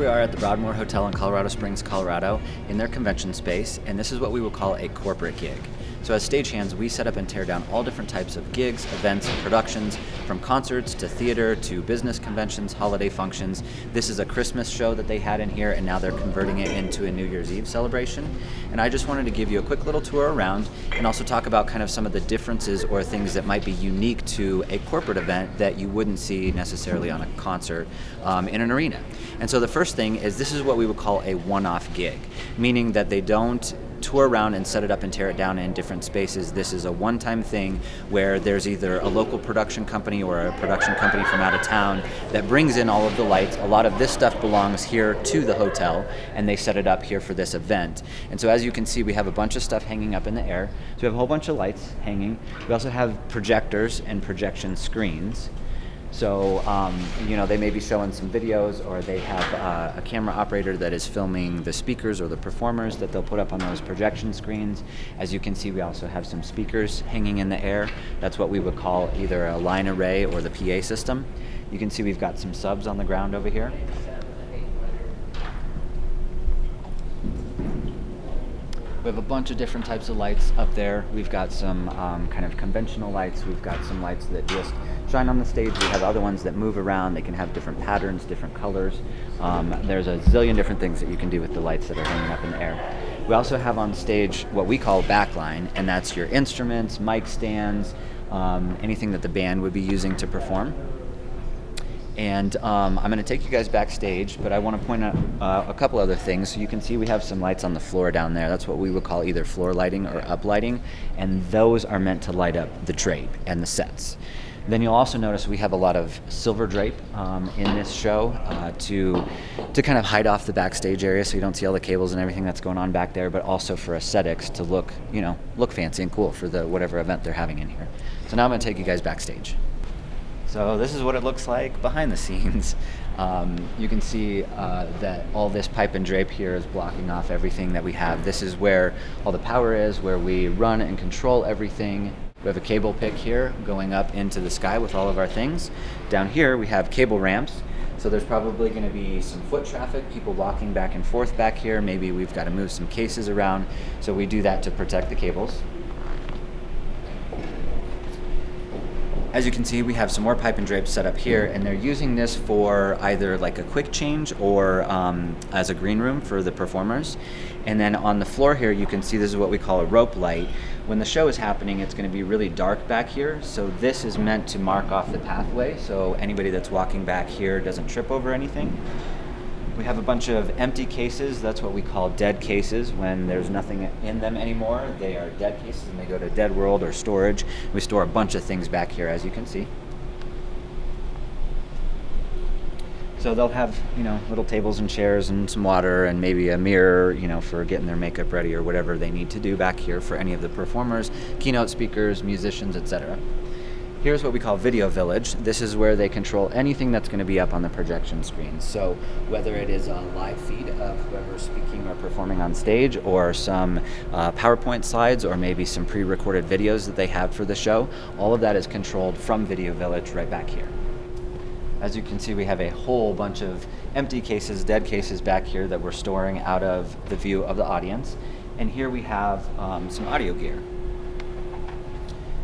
we are at the Broadmoor Hotel in Colorado Springs, Colorado, in their convention space, and this is what we would call a corporate gig. So as stagehands, we set up and tear down all different types of gigs, events, and productions, from concerts to theater to business conventions, holiday functions. This is a Christmas show that they had in here, and now they're converting it into a New Year's Eve celebration. And I just wanted to give you a quick little tour around and also talk about kind of some of the differences or things that might be unique to a corporate event that you wouldn't see necessarily on a concert in an arena. And so the first thing is this is what we would call a one-off gig, meaning that they don't tour around and set it up and tear it down in different spaces. This is a one-time thing where there's either a local production company or a production company from out of town that brings in all of the lights. A lot of this stuff belongs here to the hotel, and they set it up here for this event. And so as you can see, we have a bunch of stuff hanging up in the air. So we have a whole bunch of lights hanging. We also have projectors and projection screens. So, they may be showing some videos, or they have a camera operator that is filming the speakers or the performers that they'll put up on those projection screens. As you can see, we also have some speakers hanging in the air. That's what we would call either a line array or the PA system. You can see we've got some subs on the ground over here. We have a bunch of different types of lights up there. We've got some kind of conventional lights. We've got some lights that just shine on the stage. We have other ones that move around. They can have different patterns, different colors. There's a zillion different things that you can do with the lights that are hanging up in the air. We also have on stage what we call backline, and that's your instruments, mic stands, anything that the band would be using to perform. And I'm going to take you guys backstage, but I want to point out a couple other things. So you can see we have some lights on the floor down there. That's what we would call either floor lighting or up lighting, and those are meant to light up the drape and the sets. Then you'll also notice we have a lot of silver drape in this show to kind of hide off the backstage area, so you don't see all the cables and everything that's going on back there, but also for aesthetics to look fancy and cool for the whatever event they're having in here. So now I'm going to take you guys backstage. So this is what it looks like behind the scenes. You can see that all this pipe and drape here is blocking off everything that we have. This is where all the power is, where we run and control everything. We have a cable pick here going up into the sky with all of our things. Down here we have cable ramps. So there's probably going to be some foot traffic, people walking back and forth back here. Maybe we've got to move some cases around. So we do that to protect the cables. As you can see, we have some more pipe and drape set up here, and they're using this for either like a quick change or as a green room for the performers. And then on the floor here, you can see this is what we call a rope light. When the show is happening, it's going to be really dark back here, so this is meant to mark off the pathway so anybody that's walking back here doesn't trip over anything. We have a bunch of empty cases. That's what we call dead cases. When there's nothing in them anymore, they are dead cases and they go to dead world or storage. We store a bunch of things back here, as you can see. So they'll have, little tables and chairs and some water and maybe a mirror, for getting their makeup ready or whatever they need to do back here for any of the performers, keynote speakers, musicians, etc. Here's what we call Video Village. This is where they control anything that's going to be up on the projection screen. So whether it is a live feed of whoever's speaking or performing on stage, or some PowerPoint slides, or maybe some pre-recorded videos that they have for the show, all of that is controlled from Video Village right back here. As you can see, we have a whole bunch of empty cases, dead cases back here that we're storing out of the view of the audience. And here we have some audio gear.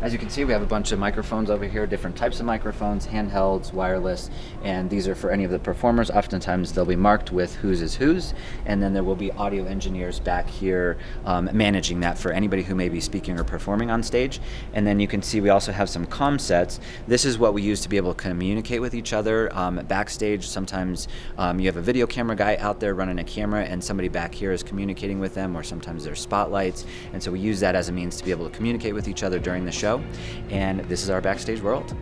As you can see, we have a bunch of microphones over here, different types of microphones, handhelds, wireless, and these are for any of the performers. Oftentimes they'll be marked with whose is whose, and then there will be audio engineers back here managing that for anybody who may be speaking or performing on stage. And then you can see we also have some comm sets. This is what we use to be able to communicate with each other backstage. Sometimes you have a video camera guy out there running a camera and somebody back here is communicating with them, or sometimes there's spotlights, and so we use that as a means to be able to communicate with each other during the show. And this is our backstage world.